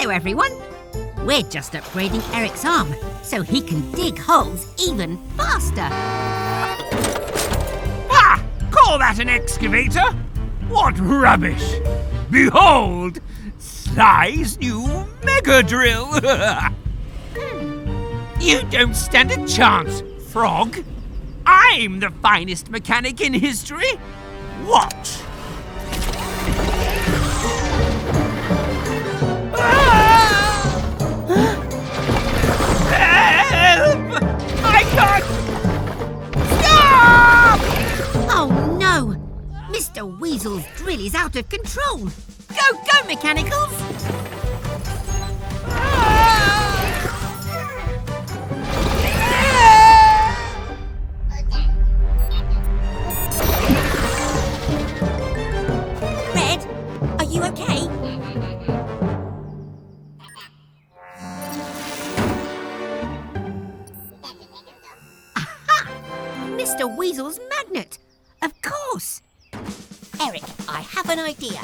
Hello, everyone. We're just upgrading Eric's arm so he can dig holes even faster. Ah! Call that an excavator? What rubbish! Behold, Sly's new mega drill. You don't stand a chance, Frog. I'm the finest mechanic in history. Watch. Help! I can't. Stop! Oh no! Mr. Weasel's drill is out of control. Go, Mechanicals! Red, are you okay? Aha! Mr. Weasel's magnet! Of course! Eric, I have an idea.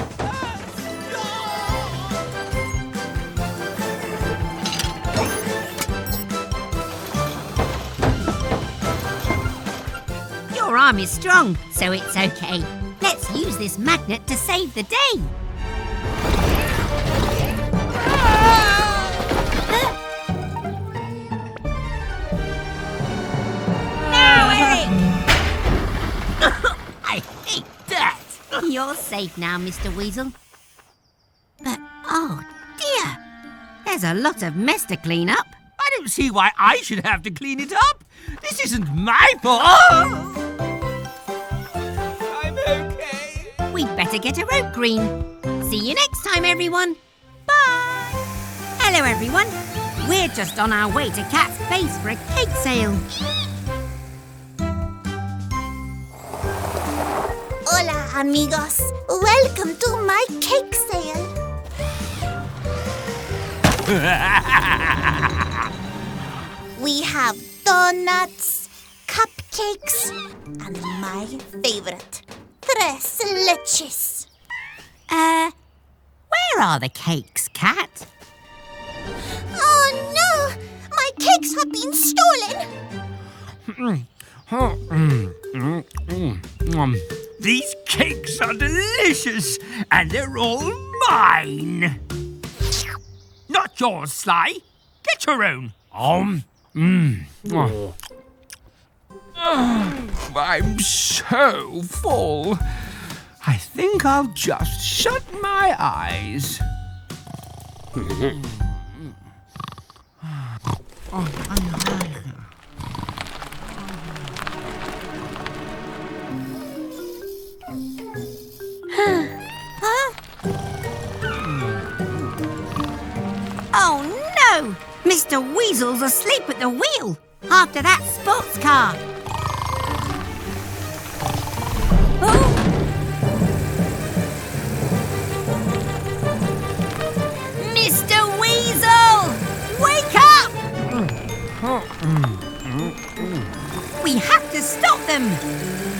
Your arm is strong, so it's okay. Let's use this magnet to save the day. No, Eric! I hate that. You're safe now, Mr. Weasel. But, oh dear, there's a lot of mess to clean up. I don't see why I should have to clean it up. This isn't my fault. I'm okay. We'd better get a rope green. See you next time, everyone. Bye. Hello, everyone. We're just on our way to Cat's base for a cake sale. Hola, amigos. Welcome to my cake sale. We have donuts, cupcakes, and my favorite, tres leches. Where are the cakes, Cat? Oh no! My cakes have been stolen! These cakes are delicious, and they're all mine. Not yours, Sly. Get your own. I'm so full. I think I'll just shut my eyes. Oh no! Mr. Weasel's asleep at the wheel after that sports car. Oh! Mr. Weasel! Wake up! We have to stop them!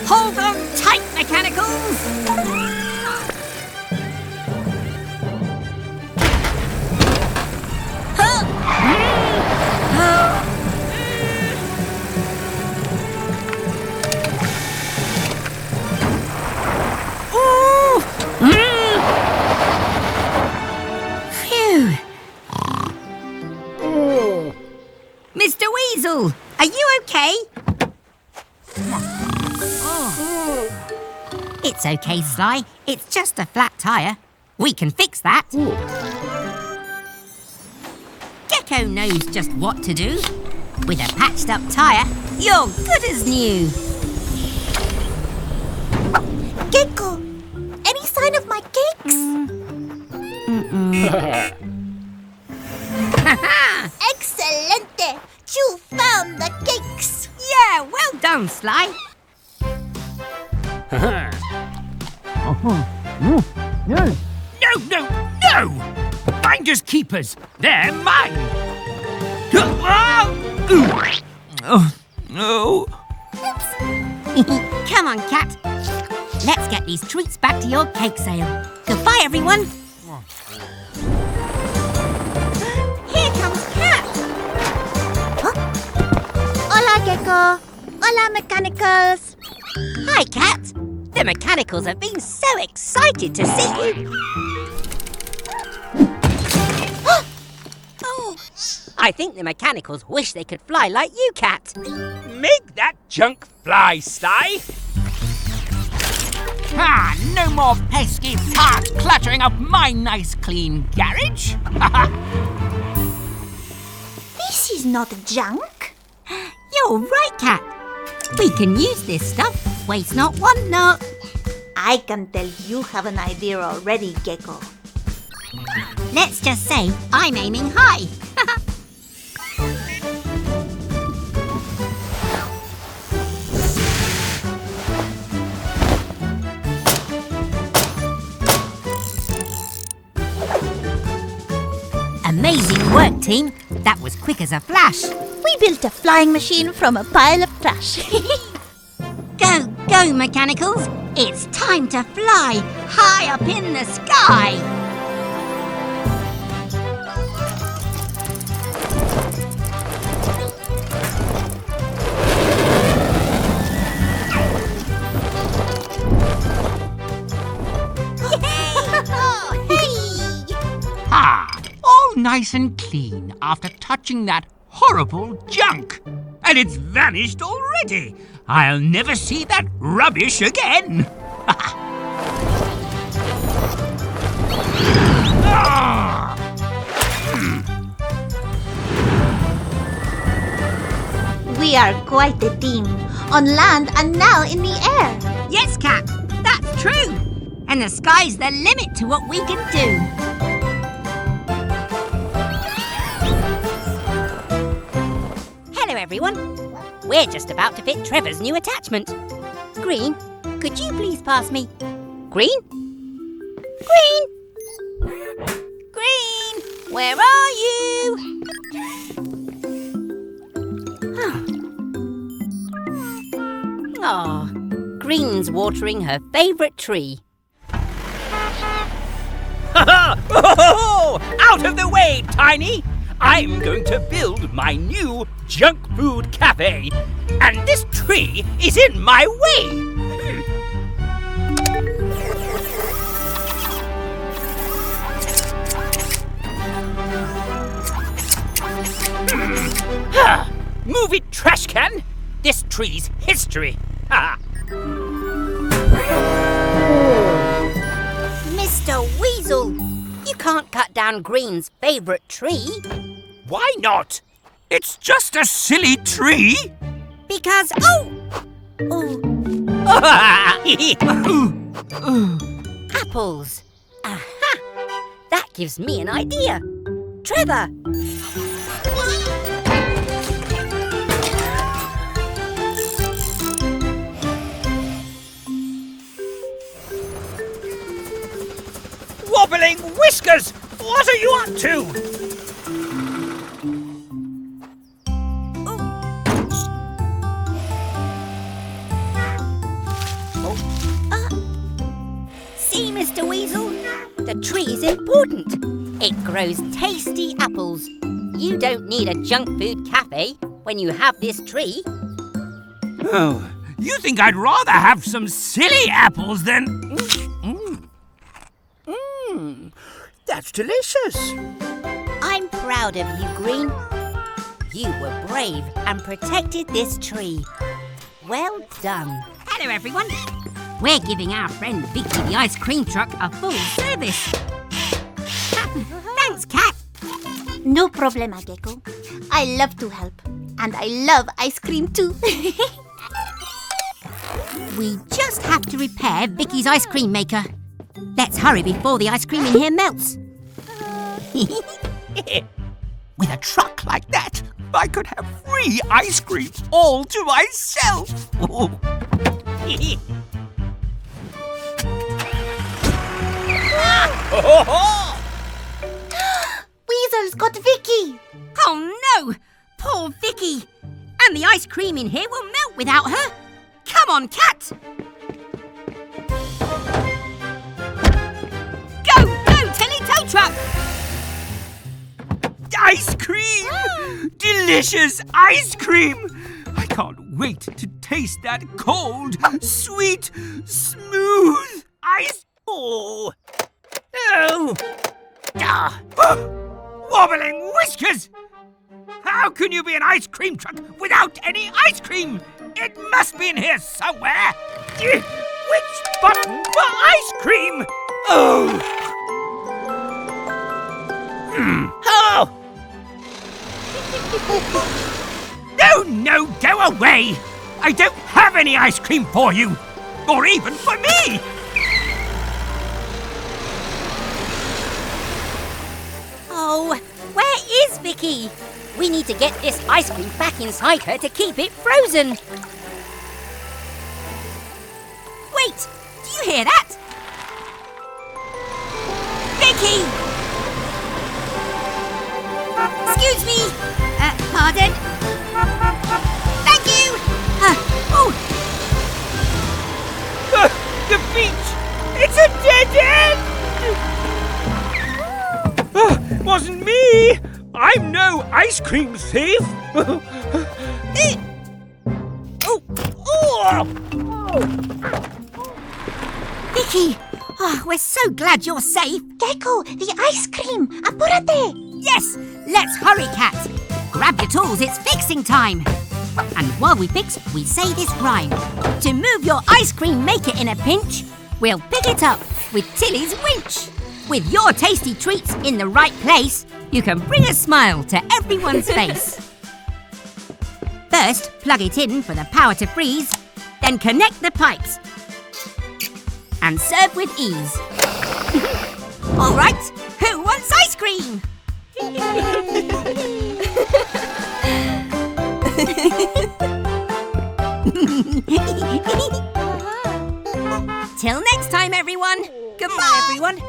Hold on tight, Mechanicals! Mr. Weasel, are you okay? It's okay, Sly. It's just a flat tyre. We can fix that. Gecko knows just what to do. With a patched up tyre, you're good as new. Gecko, any sign of my cakes? Excelente! You found the cakes! Yeah, well done, Sly. No! Finders keepers. They're mine. Oh, no. Come on, Cat. Let's get these treats back to your cake sale. Goodbye, everyone. Gecko. Hola, Mechanicals. Hi, Cat. The Mechanicals have been so excited to see you. Oh, I think the Mechanicals wish they could fly like you, Cat. Make that junk fly, Sly. Ah, no more pesky parts cluttering up my nice clean garage. This is not junk. You're right, Cat. We can use this stuff. Waste not, want not. I can tell you have an idea already, Gecko. Let's just say I'm aiming high. Amazing work, team. That was quick as a flash. We built a flying machine from a pile of trash. Go, go, Mechanicals. It's time to fly high up in the sky. Ah, all nice and clean after touching that horrible junk. And it's vanished already. I'll never see that rubbish again. We are quite a team, on land and now in the air. Yes, Cat, that's true. And the sky's the limit to what we can do. Hello, everyone. We're just about to fit Trevor's new attachment. Green, could you please pass me? Green? Green? Green, where are you? Oh, Green's watering her favourite tree. Out of the way, Tiny! I'm going to build my new junk food cafe, and this tree is in my way. Move it, trash can! This tree's history. Mr. Weasel, you can't cut down Green's favourite tree. Why not? It's just a silly tree. Because, apples. Aha! That gives me an idea. Trevor! Wobbling whiskers! What are you up to? See, Mr. Weasel? The tree's important. It grows tasty apples. You don't need a junk food cafe when you have this tree. Oh, you think I'd rather have some silly apples than... That's delicious. I'm proud of you, Green. You were brave and protected this tree. Well done. Hello, everyone. We're giving our friend Vicky the ice cream truck a full service. Thanks, Cat. No problema, Gecko. I love to help. And I love ice cream too. We just have to repair Vicky's ice cream maker. Let's hurry before the ice cream in here melts. With a truck like that, I could have free ice cream all to myself. Weasel's got Vicky. Oh no! Poor Vicky! And the ice cream in here will melt without her. Come on, Cat! Go, go, Tilly Tow Truck! Ice cream! Delicious ice cream! I can't wait to taste that cold, sweet, smooth ice. Oh! Oh! Ah! Wobbling whiskers! How can you be an ice cream truck without any ice cream? It must be in here somewhere. Which button for ice cream? Oh! Oh! No, go away! I don't have any ice cream for you! Or even for me! Oh, where is Vicky? We need to get this ice cream back inside her to keep it frozen. Wait, do you hear that? Vicky! Excuse me. Pardon? Thank you! The beach! It's a dead end! Wasn't me! I'm no ice cream thief! Vicky! Oh, we're so glad you're safe. Gecko, the ice cream! Apúrate! Yes, let's hurry, Cat. Grab your tools, it's fixing time. And while we fix, we say this rhyme. To move your ice cream maker in a pinch, we'll pick it up with Tilly's winch. With your tasty treats in the right place, you can bring a smile to everyone's face. First, plug it in for the power to freeze, then connect the pipes. And serve with ease. All right, who wants ice cream? Till next time, everyone. Goodbye, everyone.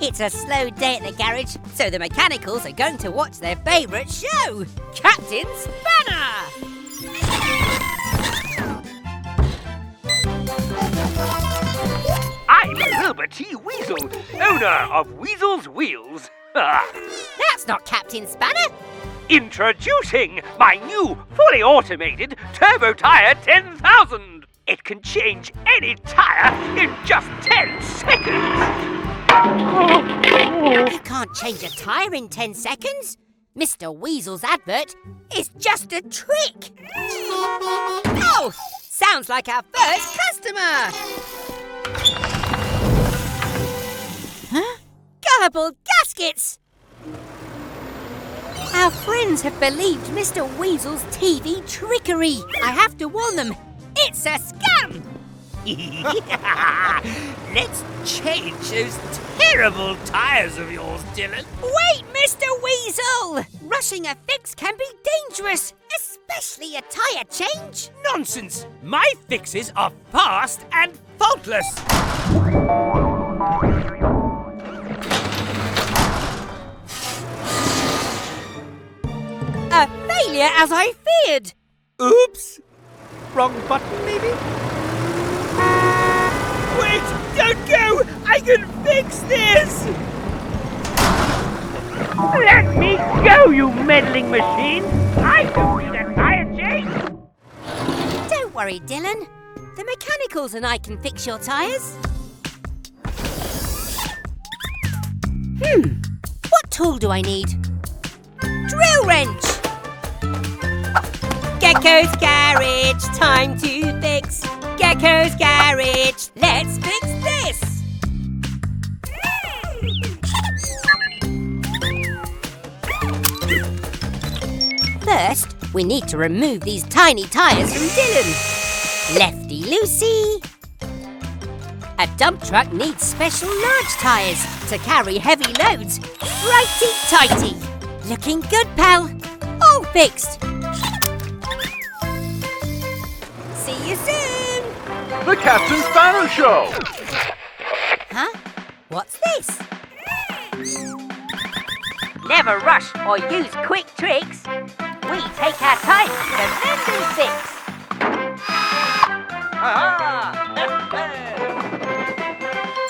It's a slow day at the garage, so the mechanicals are going to watch their favourite show, Captain Spanner. I'm Wilbur T. Weasel, owner of Weasel's Wheels. That's not Captain Spanner. Introducing my new, fully automated Turbo Tire 10,000. It can change any tire in just 10 seconds. You can't change a tyre in 10 seconds. Mr. Weasel's advert is just a trick. Oh, sounds like our first customer. Huh? Gullible gaskets. Our friends have believed Mr. Weasel's TV trickery. I have to warn them, it's a scam. Let's change those terrible tyres of yours, Dylan. Wait, Mr. Weasel! Rushing a fix can be dangerous, especially a tyre change. Nonsense! My fixes are fast and faultless. A failure as I feared. Oops! Wrong button, maybe? Wait! Don't go! I can fix this! Let me go, you meddling machine! I don't need a tire change! Don't worry, Dylan. The mechanicals and I can fix your tyres. What tool do I need? Drill wrench! Gecko's Garage, time to fix. Gecko's Garage, let's fix this. First, we need to remove these tiny tyres from Dylan. Lefty-loosey. A dump truck needs special large tyres to carry heavy loads. Righty-tighty. Looking good, pal. All fixed. See you soon. The Captain Spanner Show! Huh? What's this? Never rush or use quick tricks. We take our time to mend and fix.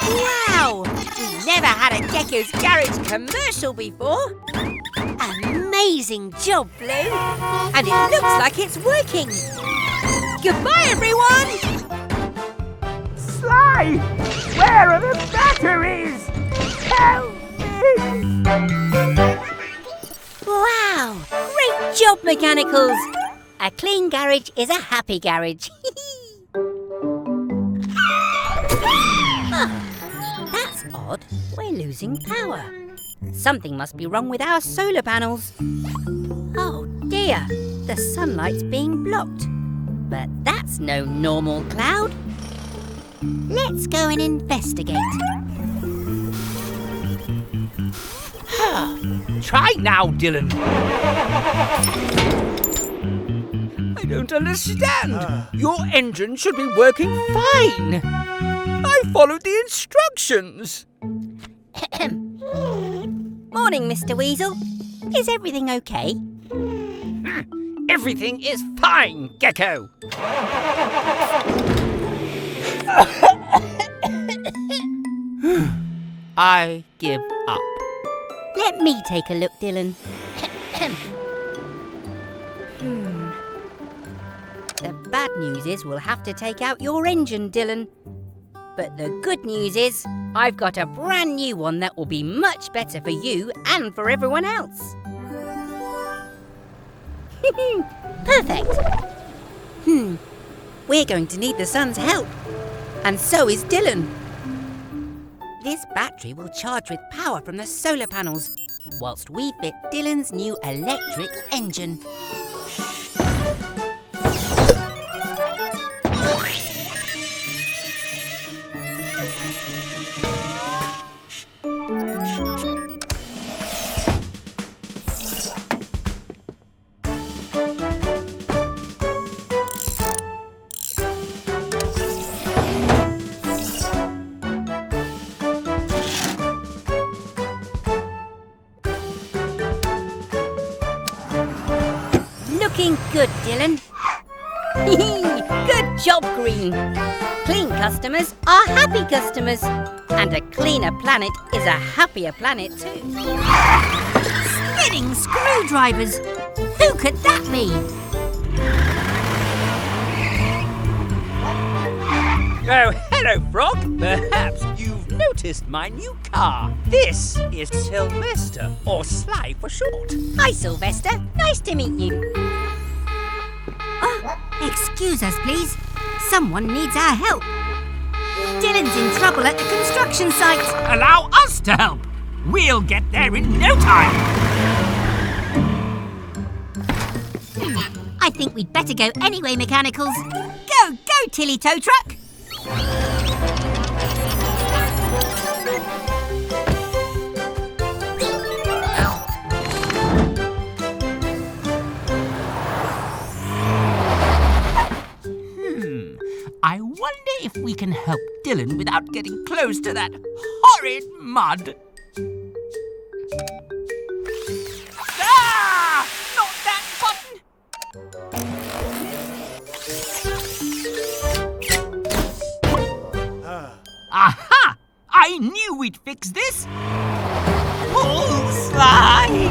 Wow! We've never had a Gecko's Garage commercial before. Amazing job, Blue. And it looks like it's working. Goodbye, everyone! Sly! Where are the batteries? Help me! Wow! Great job, Mechanicals! A clean garage is a happy garage. That's odd. We're losing power. Something must be wrong with our solar panels. Oh dear, the sunlight's being blocked. But that's no normal cloud. Let's go and investigate. Try now, Dylan. I don't understand. Your engine should be working fine. I followed the instructions. Morning, Mr. Weasel. Is everything okay? Everything is fine, Gecko. I give up. Let me take a look, Dylan. The bad news is we'll have to take out your engine, Dylan. But the good news is I've got a brand new one that will be much better for you and for everyone else. Perfect. We're going to need the sun's help. And so is Dylan. This battery will charge with power from the solar panels whilst we fit Dylan's new electric engine. Looking good, Dylan. Good job, Green. Clean customers are happy customers. And a cleaner planet is a happier planet too. Spinning screwdrivers! Who could that be? Oh, hello, Frog. Perhaps you've noticed my new car. This is Sylvester, or Sly for short. Hi, Sylvester. Nice to meet you. Excuse us, please. Someone needs our help. Dylan's in trouble at the construction site. Allow us to help. We'll get there in no time. I think we'd better go anyway, Mechanicals. Go, Tilly Tow Truck. I wonder if we can help Dylan without getting close to that horrid mud. Ah! Not that button! Aha! I knew we'd fix this! Pull, Sly!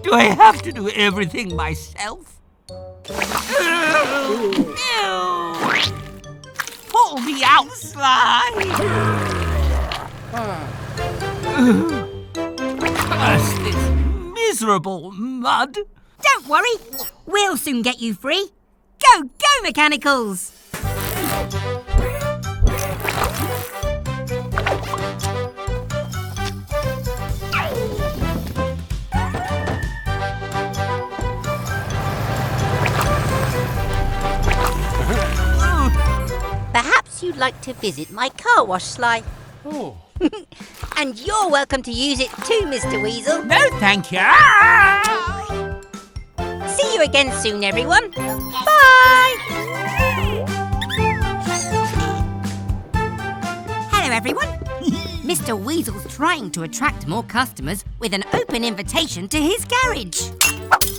Do I have to do everything myself? Pull me out, Sly! Curse this miserable mud! Don't worry. We'll soon get you free. Go, Mechanicals! Perhaps you'd like to visit my car wash, Sly. Oh. And you're welcome to use it too, Mr. Weasel. No, thank you! See you again soon, everyone. Bye! Hello, everyone. Mr. Weasel's trying to attract more customers with an open invitation to his garage.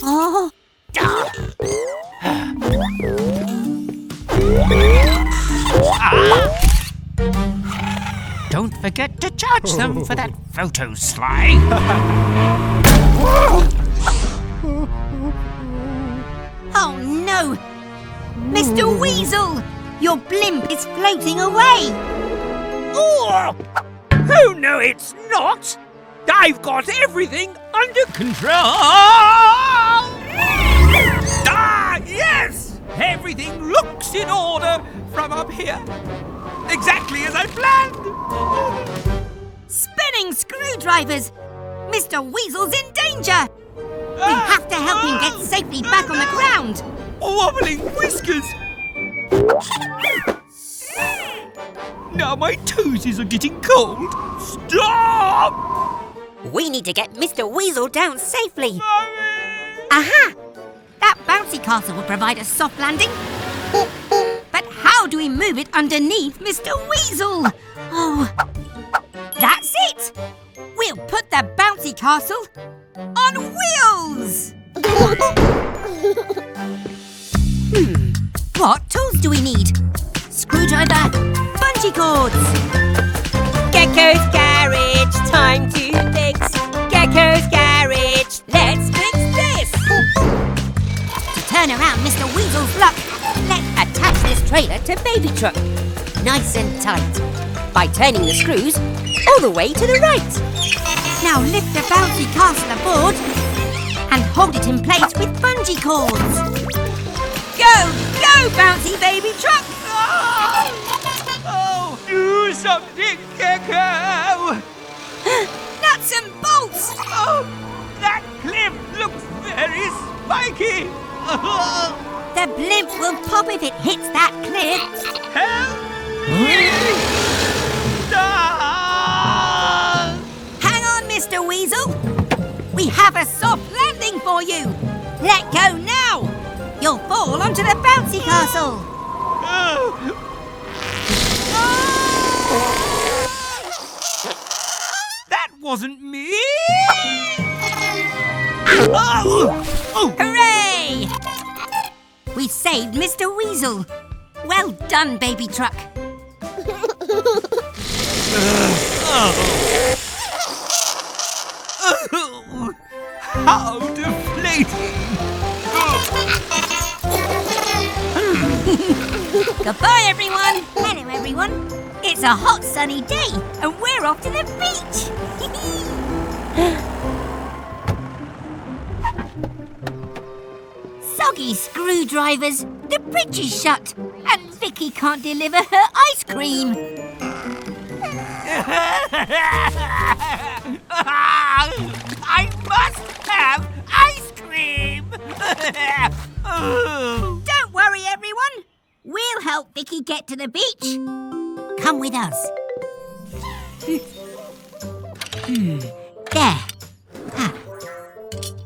Oh! Don't forget to charge them for that photo, Sly. Oh no! Mr. Weasel! Your blimp is floating away! Oh! Oh, no, it's not! I've got everything under control! Ah, yes! Everything looks in order from up here. Exactly as I planned! Spinning screwdrivers! Mr. Weasel's in danger! We have to help him get safely back on the ground! Wobbling whiskers! Now my toesies are getting cold! Stop! We need to get Mr. Weasel down safely! Aha! That bouncy castle will provide a soft landing. But how do we move it underneath Mr. Weasel? Oh, that's it! We'll put the bouncy castle on wheels! What tools do we need? Screwdriver, bungee cords. Gecko's garage, time to fix. Gecko's garage, let's fix this. To turn around Mr. Weasel's luck, let's attach this trailer to Baby Truck. Nice and tight. By turning the screws all the way to the right. Now lift the bouncy castle aboard and hold it in place with bungee cords. Go, bouncy Baby Truck! Oh, do something, Gecko! Nuts and bolts! Oh, that cliff looks very spiky! The blimp will pop if it hits that cliff. Help me! Ah! Hang on, Mr. Weasel. We have a soft landing for you. Let go now. You'll fall onto the bouncy castle. Oh. That wasn't me! Oh. Hooray! We saved Mr. Weasel. Well done, Baby Truck. Oh, how deflating! Goodbye, everyone. Hello, everyone. It's a hot, sunny day, and we're off to the beach. Soggy screwdrivers. The bridge is shut, and Vicky can't deliver her ice cream. I must have ice cream! Don't worry, everyone. We'll help Vicky get to the beach. Come with us. There. Ah.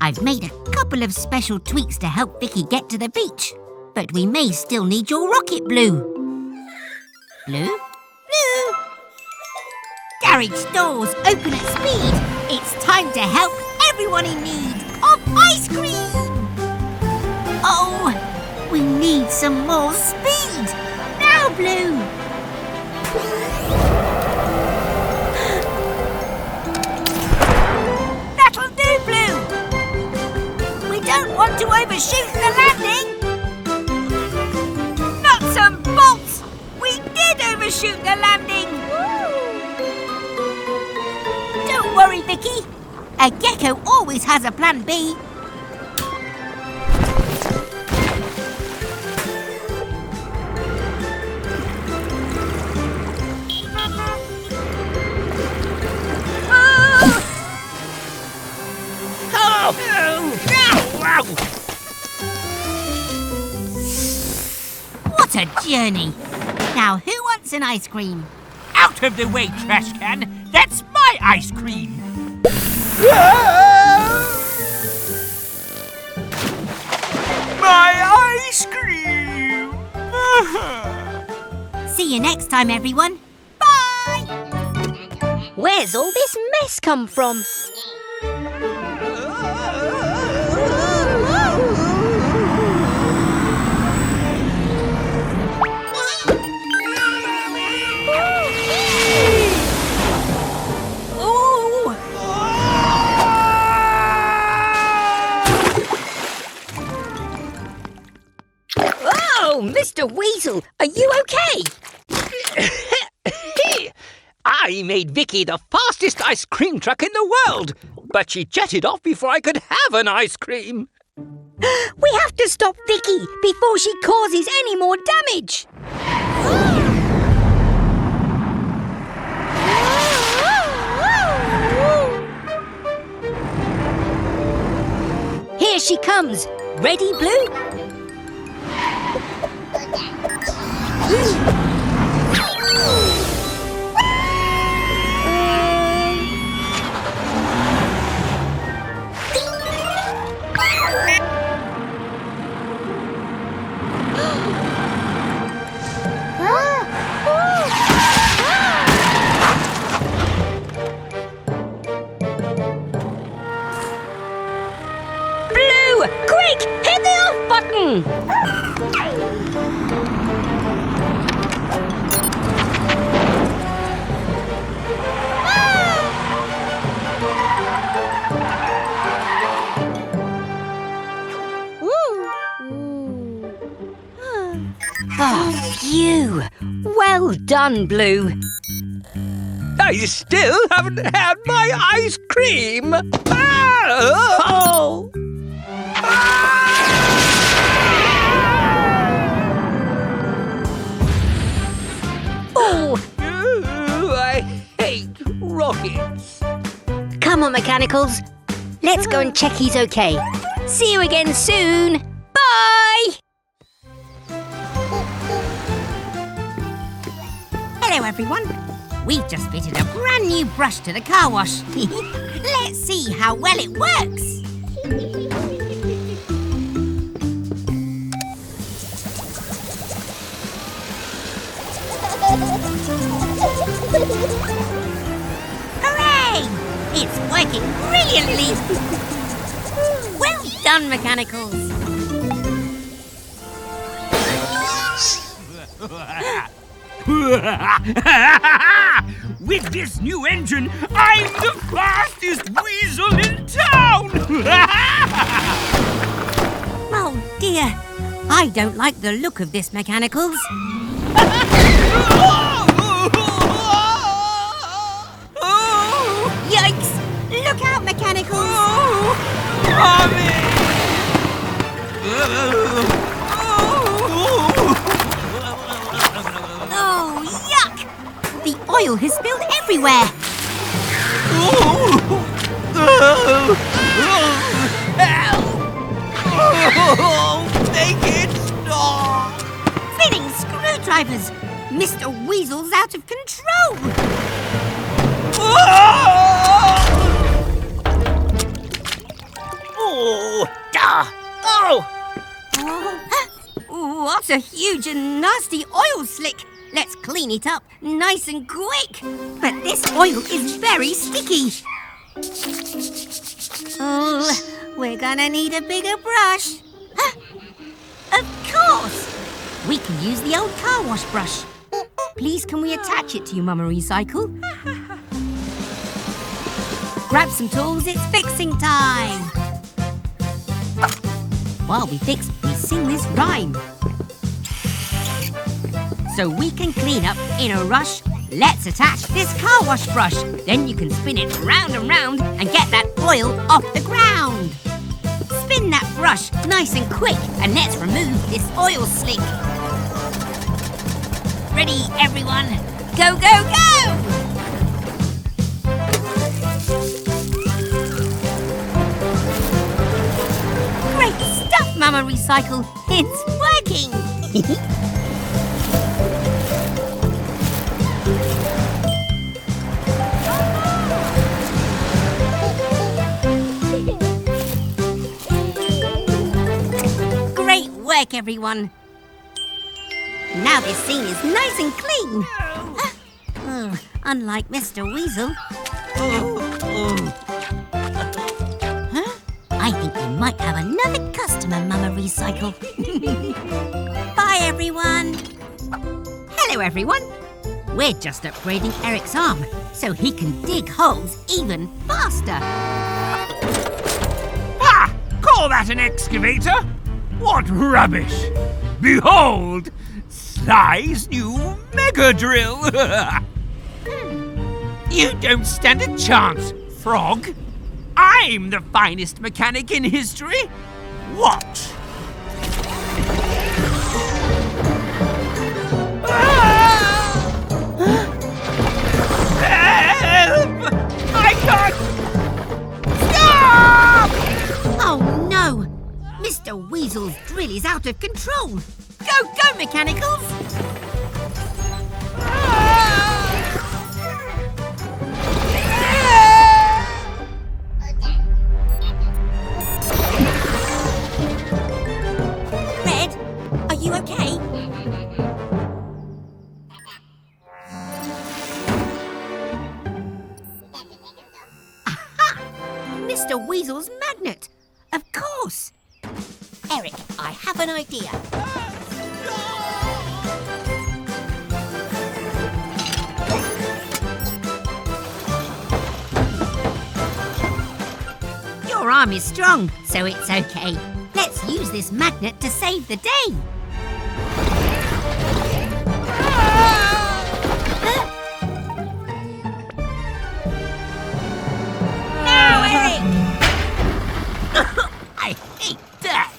I've made a couple of special tweaks to help Vicky get to the beach. But we may still need your rocket blue. Blue? Blue! Garage doors open at speed. It's time to help everyone in need of ice cream. Oh, we need some more speed. Now, Blue. That'll do, Blue. We don't want to overshoot the landing. Nuts and bolts. We did overshoot the landing. Don't worry, Vicky. A gecko always has a plan B. What a journey! Now, who wants an ice cream? Out of the way, trash can! That's my ice cream! My ice cream! See you next time, everyone. Bye! Where's all this mess come from? Oh, Mr. Weasel, are you okay? I made Vicky the fastest ice cream truck in the world, but she jetted off before I could have an ice cream. We have to stop Vicky before she causes any more damage. Here she comes. Ready, Blue? Blue, quick, hit the off button. Oh, phew! Well done, Blue. I still haven't had my ice cream. Oh! Oh, I hate rockets. come on, Mechanicals. Let's go and check he's okay. See you again soon. Bye! Hello, everyone. We've just fitted a brand new brush to the car wash. Let's see how well it works. Hooray! It's working brilliantly. Well done, Mechanicals. With this new engine, I'm the fastest weasel in town! Oh, dear. I don't like the look of this, Mechanicals. Yikes! Look out, Mechanicals! Oh, yuck! The oil has spilled everywhere. Make it stop! Spinning screwdrivers! Mr. Weasel's out of control! Oh! Ah! Oh! What a huge and nasty oil slick! Let's clean it up nice and quick. But this oil is very sticky. Oh, we're gonna need a bigger brush. Of course! We can use the old car wash brush. Please, can we attach it to your Mama Recycle? Grab some tools, it's fixing time. While we fix, we sing this rhyme. So we can clean up in a rush. Let's attach this car wash brush. Then you can spin it round and round and get that oil off the ground. Spin that brush nice and quick and let's remove this oil slick. Ready, everyone? Go, go, go! Great stuff, Mama Recycle. It's working. Great work, everyone. Now this scene is nice and clean. Oh, unlike Mr. Weasel. Huh? I think we might have another customer, Mama Recycle. Bye, everyone. Hello, everyone. We're just upgrading Eric's arm so he can dig holes even faster. Ah! Call that an excavator? What rubbish! Behold, Sly's new mega drill. You don't stand a chance, Frog. I'm the finest mechanic in history. Watch. Help! I can't. Stop! Oh no! Mr. Weasel's drill is out of control. Go, go, Mechanicals! Red, are you okay? Aha! Mr. Weasel's magnet! Of course! Eric, I have an idea. Your arm is strong, so it's okay. Let's use this magnet to save the day. No, Eric! I hate that.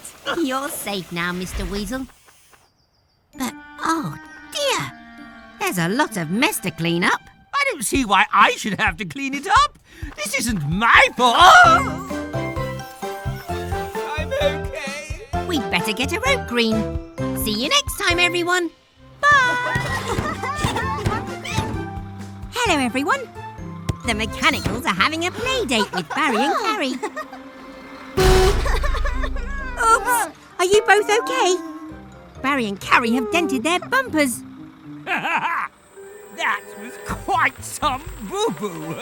You're safe now, Mr. Weasel. But, oh dear, there's a lot of mess to clean up. I don't see why I should have to clean it up. This isn't my fault. Oh! I'm okay. We'd better get a rope, Green. See you next time, everyone. Bye! Hello, everyone. The Mechanicals are having a play date with Barry and Carrie. Oops! Are you both okay? Barry and Carrie have dented their bumpers. That was quite some boo-boo.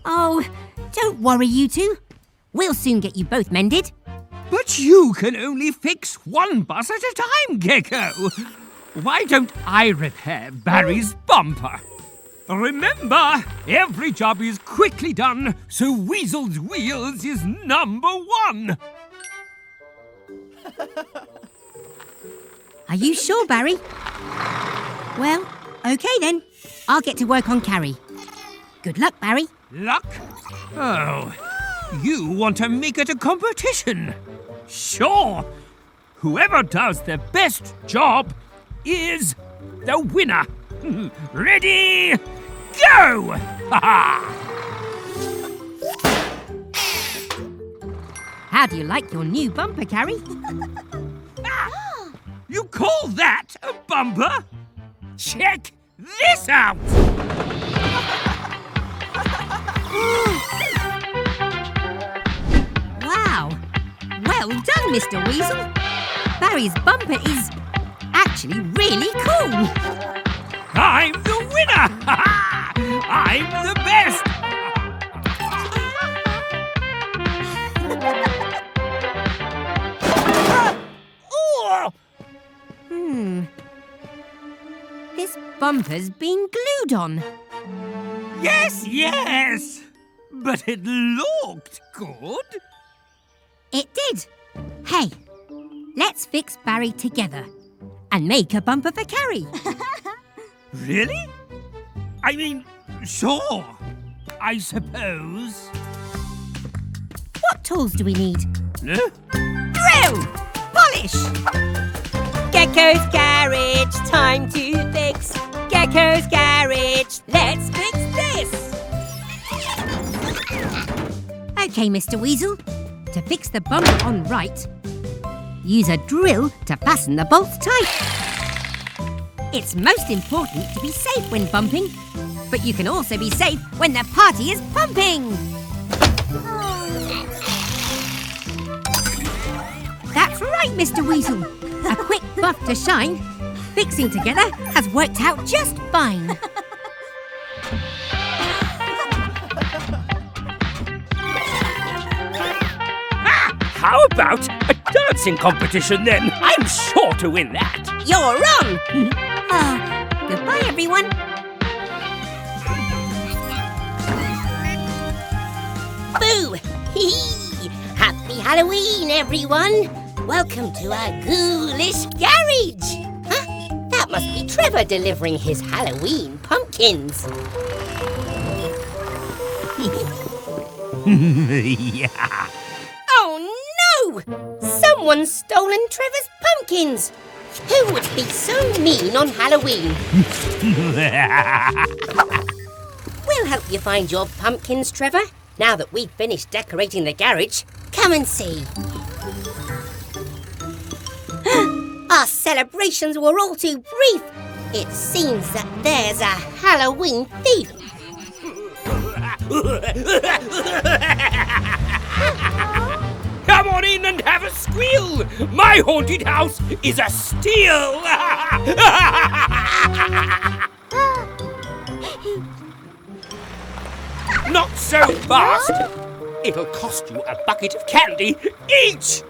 Oh, don't worry, you two. We'll soon get you both mended. But you can only fix one bus at a time, Gecko. Why don't I repair Barry's bumper? Remember, every job is quickly done, so Weasel's Wheels is #1. Are you sure, Barry? Well, okay then. I'll get to work on Carrie. Good luck, Barry. Luck? Oh, you want to make it a competition? Sure. Whoever does the best job is the winner. Ready? Go! How do you like your new bumper, Carrie? You call that a bumper? Check this out! Wow! Well done, Mr. Weasel. Barry's bumper is actually really cool. I'm the winner! I'm the best! This bumper's been glued on. Yes! But it looked good. It did. Hey, let's fix Barry together and make a bumper for Carrie. Really? I mean, sure. I suppose. What tools do we need? Huh? Drill! Polish! Gecko's garage, time to fix. Gecko's garage, let's fix this. Okay, Mr. Weasel. To fix the bumper on right, use a drill to fasten the bolts tight. It's most important to be safe when bumping, but you can also be safe when the party is pumping. That's right, Mr. Weasel. A quick buff to shine. Fixing together has worked out just fine. How about a dancing competition then? I'm sure to win that. You're wrong. Goodbye, everyone. Boo! Hee hee! Happy Halloween, everyone! Welcome to our ghoulish garage. Huh? That must be Trevor delivering his Halloween pumpkins. Yeah. Oh no! Someone's stolen Trevor's pumpkins. Who would be so mean on Halloween? We'll help you find your pumpkins, Trevor. Now that we've finished decorating the garage, come and see. Our celebrations were all too brief. It seems that there's a Halloween thief. Come on in and have a squeal! My haunted house is a steal! Not so fast! It'll cost you a bucket of candy each!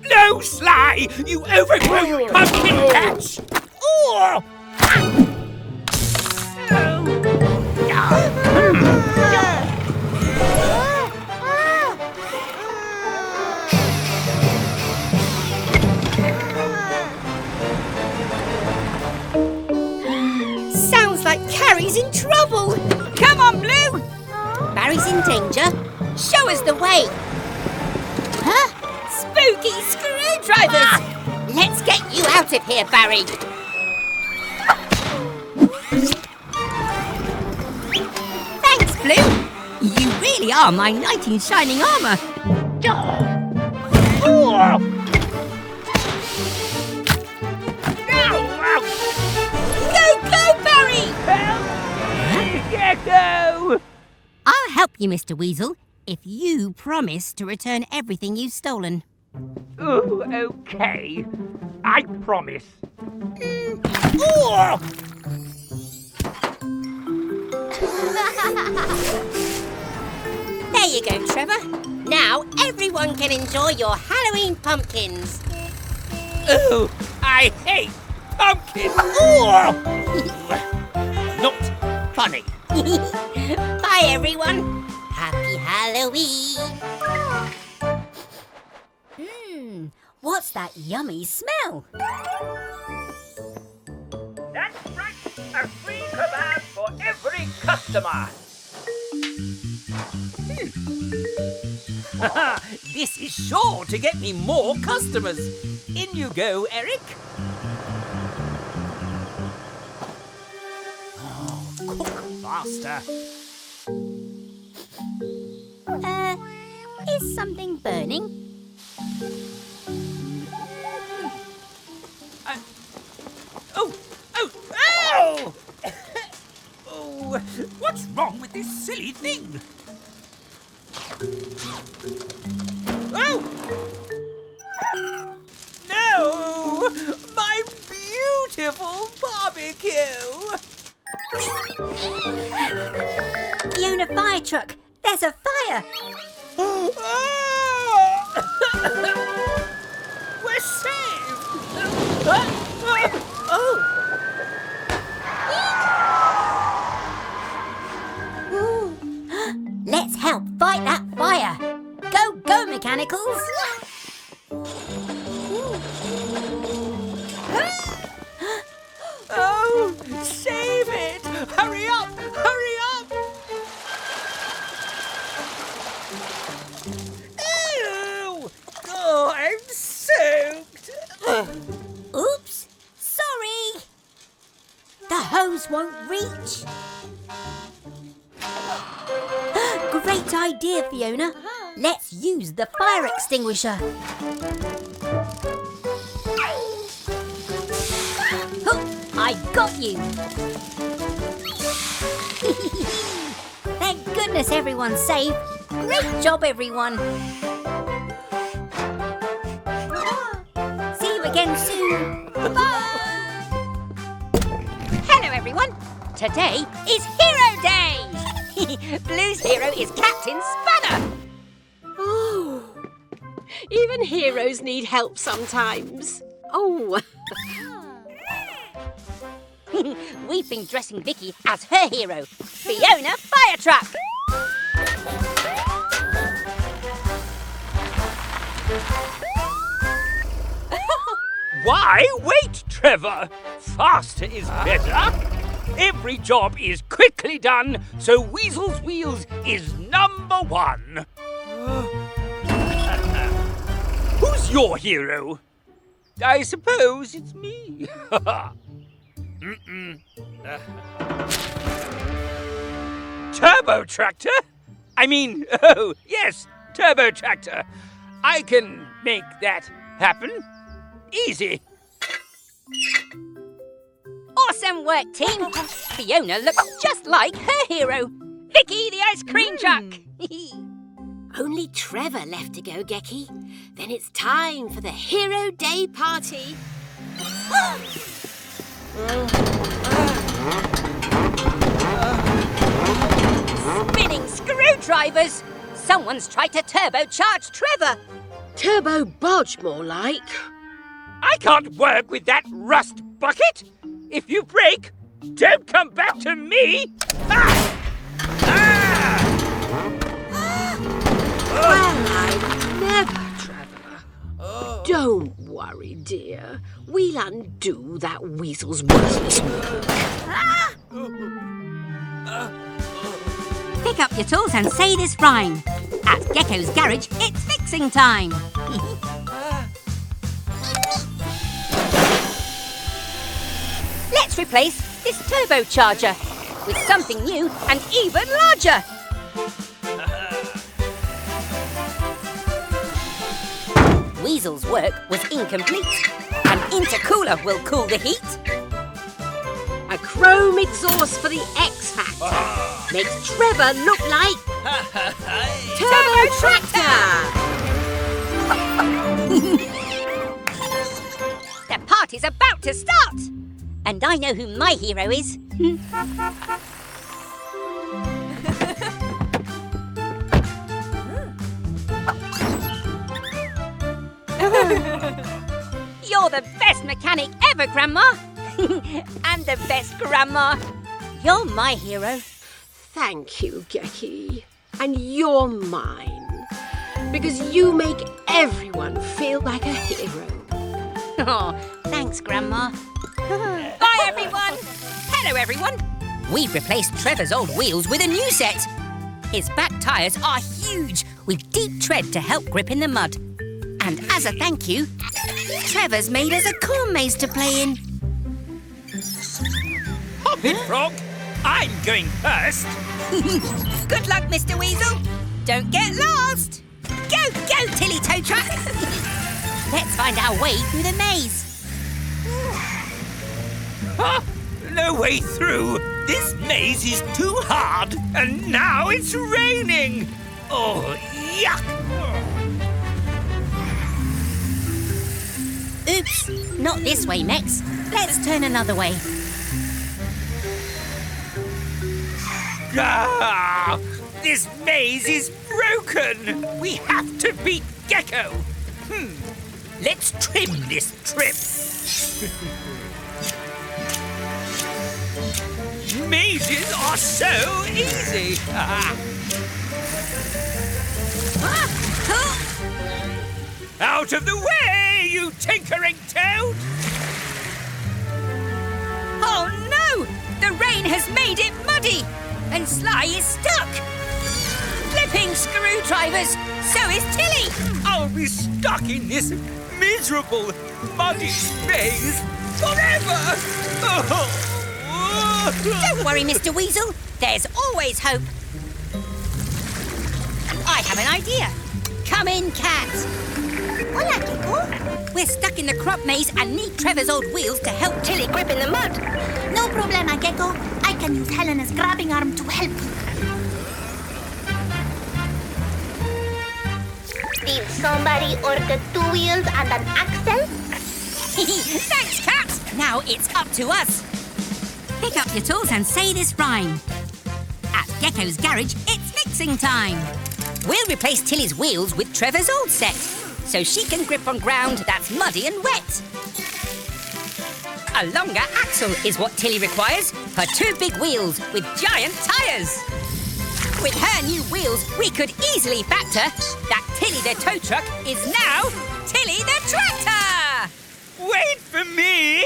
No, Sly! You overgrown pumpkin patch! Oh! Sounds like Carrie's in trouble. Come on, Blue. Barry's in danger. Show us the way. Huh? Spooky screwdrivers. Let's get you out of here, Barry. Thanks, Blue. You really are my knight in shining armour. Go, Barry! Gecko! I'll help you, Mr. Weasel, if you promise to return everything you've stolen. Oh, okay. I promise. There you go, Trevor. Now everyone can enjoy your Halloween pumpkins. Oh, I hate pumpkins! Not funny. Bye, everyone. Happy Halloween. What's that yummy smell? That's right. A free kebab for every customer. This is sure to get me more customers. In you go, Eric. Oh, cook faster. Is something burning? Oh! Oh, what's wrong with this silly thing? Oh! No! My beautiful barbecue! Fiona fire truck. There's a fire. We're saved! Let's help fight that fire. Go, Mechanicals. Oh, save it! Hurry up! Hurry up! Ew! Oh, I'm soaked. Oops, sorry. The hose won't reach. Great idea, Fiona. Let's use the fire extinguisher. Oh, I got you. Thank goodness everyone's safe. Great job, everyone. See you again soon. Hello, everyone. Today is Hero Day. Blue's hero is Captain Spanner. Oh, even heroes need help sometimes. Oh. We've been dressing Vicky as her hero, Fiona Firetruck. Why wait, Trevor? Faster is better. Every job is quickly done, so Weasel's Wheels is #1. Who's your hero? I suppose it's me. Turbo Tractor? Oh, yes, Turbo Tractor. I can make that happen. Easy. Awesome work, team. Fiona looks just like her hero, Vicky the ice cream truck. Only Trevor left to go, Gecky. Then it's time for the Hero Day party. Spinning screwdrivers. Someone's tried to turbocharge Trevor. Turbo Bodge, more like. I can't work with that rust bucket. If you break, don't come back to me. Ah! Ah! Well, I'd never, Trevor. Don't worry, dear. We'll undo that weasel's worthless work. Pick up your tools and say this rhyme. At Gecko's garage, it's fixing time. Let's replace this turbocharger with something new and even larger. Weasel's work was incomplete. An intercooler will cool the heat. A chrome exhaust for the X Factor makes Trevor look like Turbo Tractor. The party's about to start. And I know who my hero is. You're the best mechanic ever, Grandma. And the best Grandma. You're my hero. Thank you, Gecky. And you're mine. Because you make everyone feel like a hero. Oh, thanks, Grandma. Bye, everyone. Hello, everyone. We've replaced Trevor's old wheels with a new set. His back tyres are huge, with deep tread to help grip in the mud. And as a thank you, Trevor's made us a corn maze to play in. Hop it, Frog. I'm going first. Good luck, Mr. Weasel. Don't get lost. Go, go, Tilly Tow Truck. Let's find our way through the maze. Huh? No way through. This maze is too hard. And now it's raining. Oh, yuck. Oops, not this way, Mex. Let's turn another way. Ah, this maze is broken. We have to beat Gecko. Let's trim this trip. Mazes are so easy. Out of the way, you tinkering toad! Oh no! The rain has made it muddy! And Sly is stuck! Flipping screwdrivers! So is Tilly! I'll be stuck in this miserable, muddy maze forever! Don't worry, Mr. Weasel. There's always hope. I have an idea. Come in, Cat. Hola, Gecko. We're stuck in the crop maze and need Trevor's old wheels to help Tilly grip in the mud. No problema, Gecko. I can use Helena's grabbing arm to help. Did somebody order 2 wheels and an axle? Thanks, Cat! Now it's up to us. Pick up your tools and say this rhyme. At Gecko's garage, it's fixing time. We'll replace Tilly's wheels with Trevor's old set, so she can grip on ground that's muddy and wet. A longer axle is what Tilly requires for 2 big wheels with giant tyres. With her new wheels, we could easily factor that Tilly the tow truck is now Tilly the tractor! Wait for me!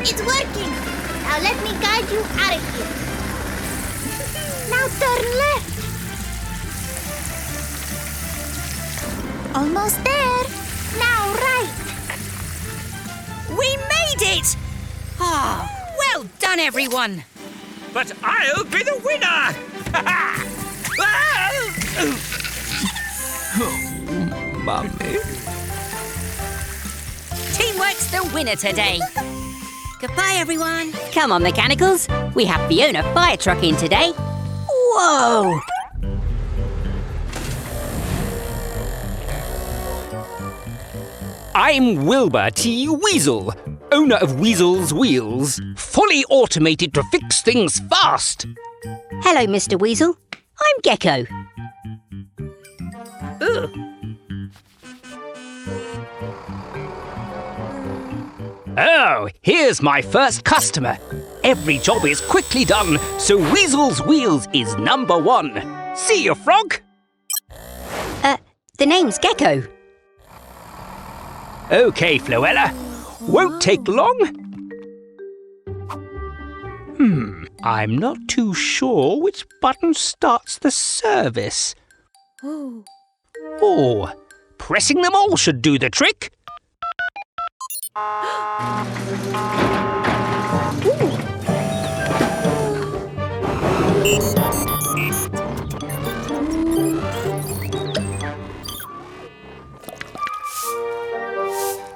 It's working! Now let me guide you out of here. Now turn left. Almost there. Now right. We made it! Ah, well done, everyone. But I'll be the winner! Oh, Mummy. Teamwork's the winner today. Goodbye, everyone. Come on, Mechanicals. We have Fiona fire truck in today. Whoa! I'm Wilbur T. Weasel, owner of Weasel's Wheels, fully automated to fix things fast. Hello, Mr. Weasel. I'm Gecko. Oh, here's my first customer. Every job is quickly done, so Weasel's Wheels is number 1. See you, Frog. The name's Gecko. OK, Floella. Won't take long. I'm not too sure which button starts the service. Oh, pressing them all should do the trick.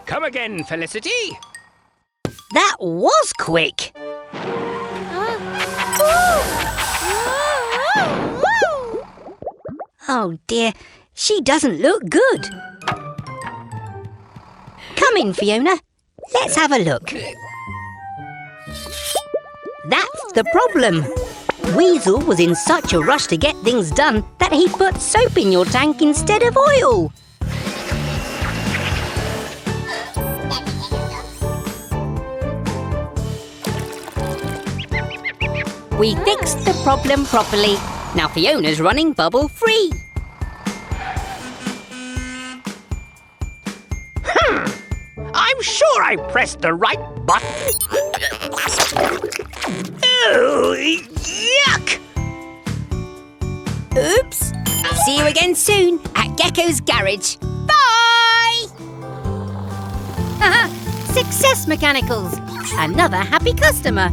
Come again, Felicity. That was quick. Oh dear, she doesn't look good. Come in, Fiona. Let's have a look. That's the problem. Weasel was in such a rush to get things done that he put soap in your tank instead of oil. We fixed the problem properly. Now Fiona's running bubble-free. I'm sure I pressed the right button. Oh, yuck! Oops. See you again soon at Gecko's garage. Bye! Success, Mechanicals. Another happy customer.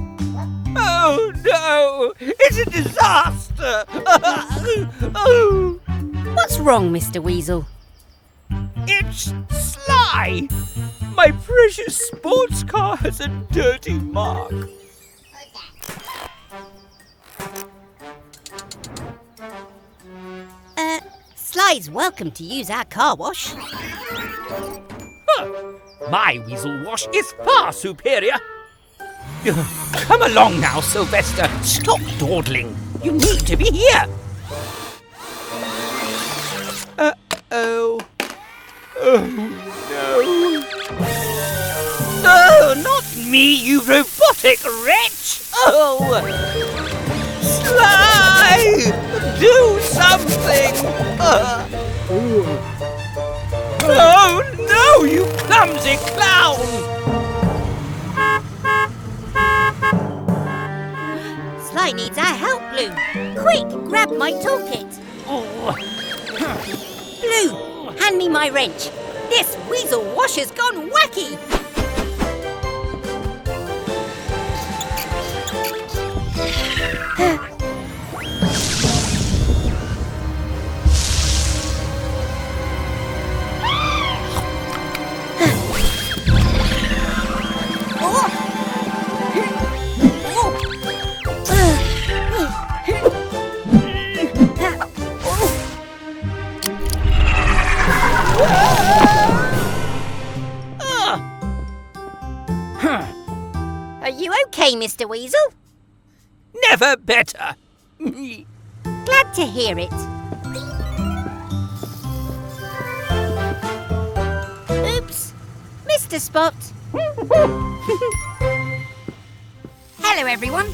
Oh, no! It's a disaster! Oh. What's wrong, Mr. Weasel? It's Sly! My precious sports car has a dirty mark. Sly's welcome to use our car wash. My Weasel wash is far superior. Come along now, Sylvester. Stop dawdling. You need to be here. Uh-oh. Oh, no. Oh, not me, you robotic wretch. Oh. Sly! Do something. Oh, no, you clumsy clown. Sly needs our help, Blue. Quick, grab my toolkit. Blue, hand me my wrench. This Weasel wash has gone wacky. okay, Mr. Weasel? Never better. Glad to hear it. Oops, Mr. Spot. Hello, everyone.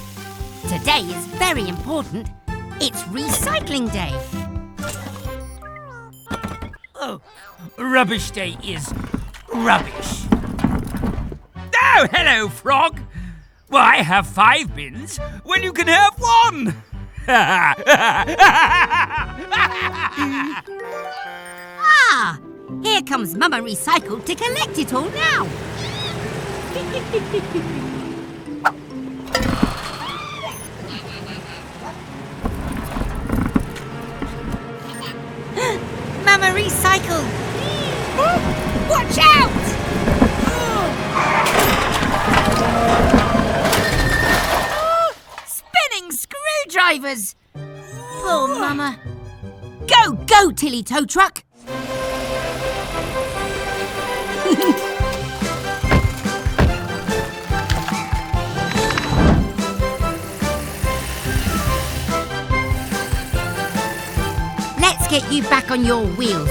Today is very important. It's Recycling Day. Oh, rubbish day is rubbish. Oh, hello, Frog. Why have 5 bins when you can have 1? Ah, here comes Mama Recycle to collect it all now. Mama Recycle! Watch out! Spinning screwdrivers! Poor Mama. Go, Tilly Tow Truck! Let's get you back on your wheels.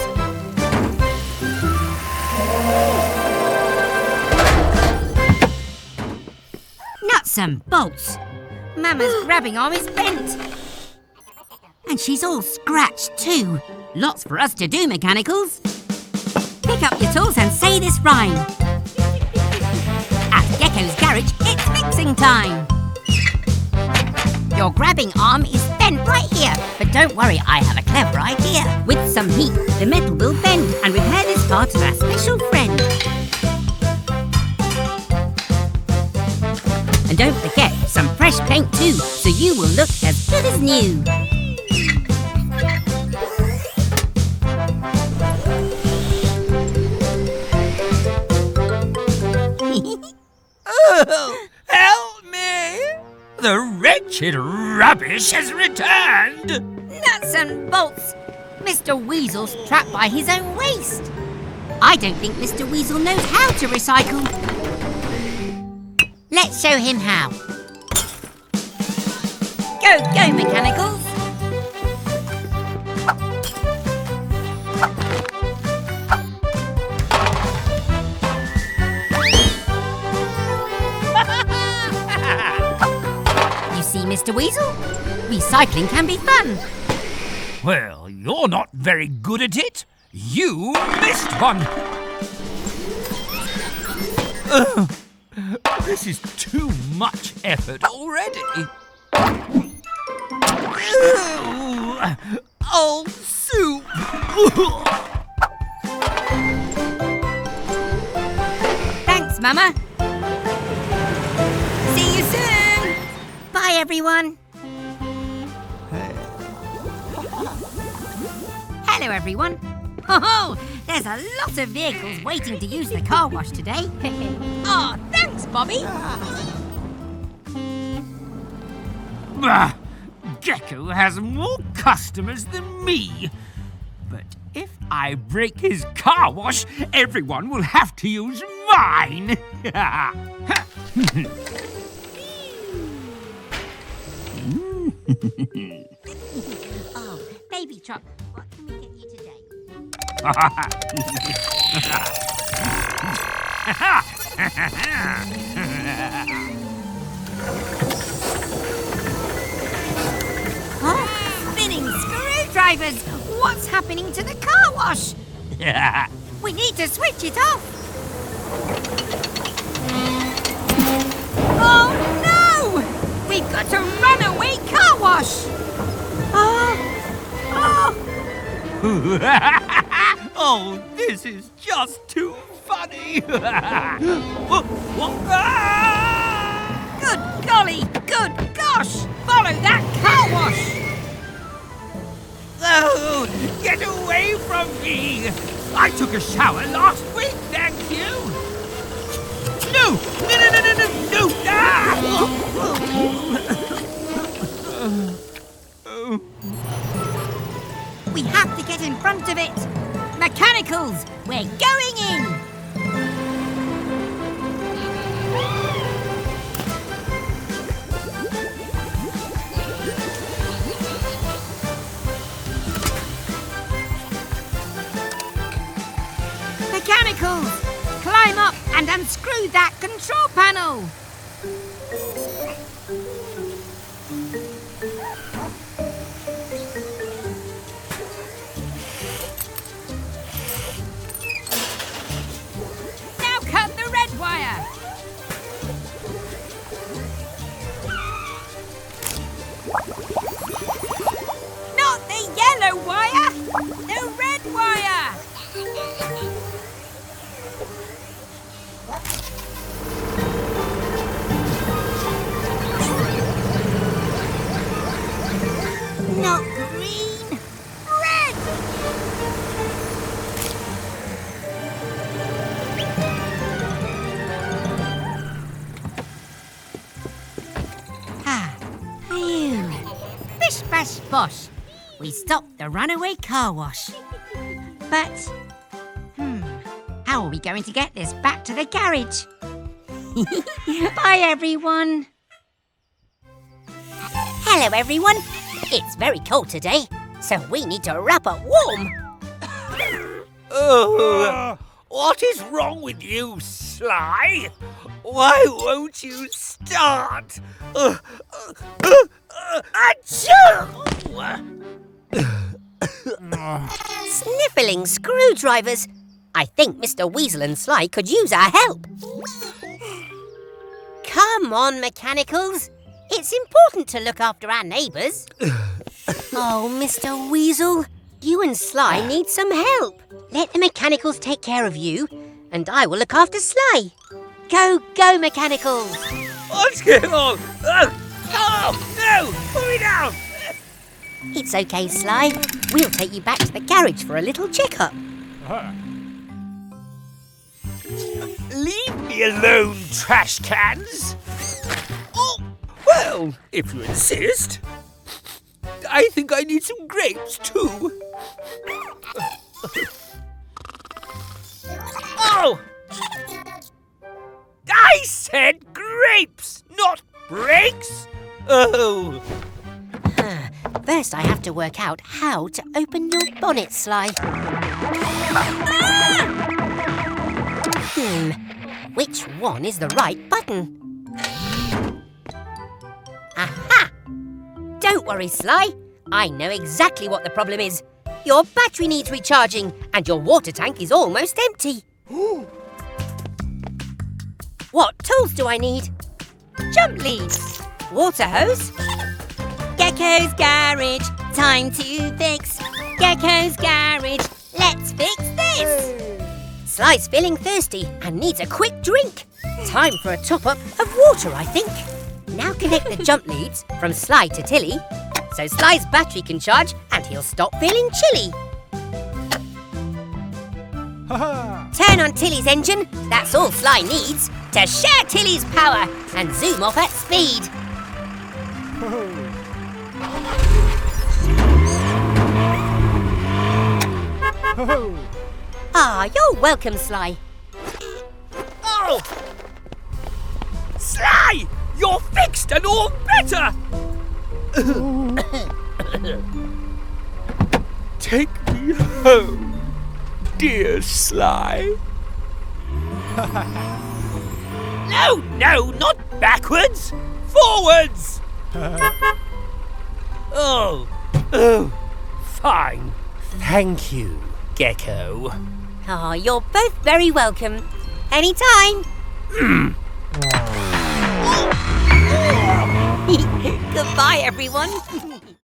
Nuts and bolts. Mama's grabbing arm is bent. And she's all scratched too. Lots for us to do, Mechanicals. Pick up your tools and say this rhyme. At Gecko's garage, it's fixing time. Your grabbing arm is bent right here. But don't worry, I have a clever idea. With some heat, the metal will bend and repair this part of our special friend. And don't forget some fresh paint too, so you will look as good as new. Oh, help me! The wretched rubbish has returned! Nuts and bolts! Mr. Weasel's trapped by his own waste. I don't think Mr. Weasel knows how to recycle. Let's show him how. Go, Mechanicals! You see, Mr. Weasel? Recycling can be fun. Well, you're not very good at it. You missed one. This is too much effort already. Oh, soup. Thanks, Mama. See you soon. Bye, everyone. Hello, everyone. Oh, there's a lot of vehicles waiting to use the car wash today. Oh, thanks, Bobby. Bah, Gecko has more customers than me. But if I break his car wash, everyone will have to use mine. Oh, baby truck, what can we get you today? Huh? Spinning screwdrivers! What's happening to the car wash? We need to switch it off. Oh no! We've got a runaway car wash. Oh, this is just too funny. Good golly, good gosh! Follow that car wash! Oh, get away from me! I took a shower last week, thank you. No! Ah! We have to get in front of it. Mechanicals, we're going in. Mechanicals! Climb up and unscrew that control panel! Now cut the red wire! Not the yellow wire! The red wire! Not green, red! Ah, phew. Bish bash bosh. We stopped the runaway car wash. But, how are we going to get this back to the garage? Bye, everyone. Hello, everyone. It's very cold today, so we need to wrap up warm. Oh, what is wrong with you, Sly? Why won't you start? Achoo! Sniffling screwdrivers. I think Mr. Weasel and Sly could use our help. Come on, Mechanicals. It's important to look after our neighbours. Oh, Mr. Weasel, you and Sly need some help. Let the Mechanicals take care of you, and I will look after Sly. Go, go, Mechanicals. What's going on? Oh, no! Put me down! It's okay, Sly. We'll take you back to the garage for a little checkup. Leave me alone, trash cans! Oh, well, if you insist. I think I need some grapes, too. Oh! I said grapes, not brakes! Oh! First, I have to work out how to open your bonnet, Sly. Which one is the right button? Aha! Don't worry, Sly. I know exactly what the problem is. Your battery needs recharging, and your water tank is almost empty. What tools do I need? Jump leads, water hose. Gecko's garage, time to fix. Gecko's garage, let's fix this. Sly's feeling thirsty and needs a quick drink. Time for a top-up of water, I think. Now connect the jump leads from Sly to Tilly, so Sly's battery can charge and he'll stop feeling chilly. Turn on Tilly's engine, that's all Sly needs, to share Tilly's power and zoom off at speed. Ah, you're welcome, Sly. Oh! Sly! You're fixed and all better! Take me home, dear Sly. No, not backwards! Forwards! Oh, fine. Thank you, Gecko. Ah, you're both very welcome. Anytime. Goodbye, everyone.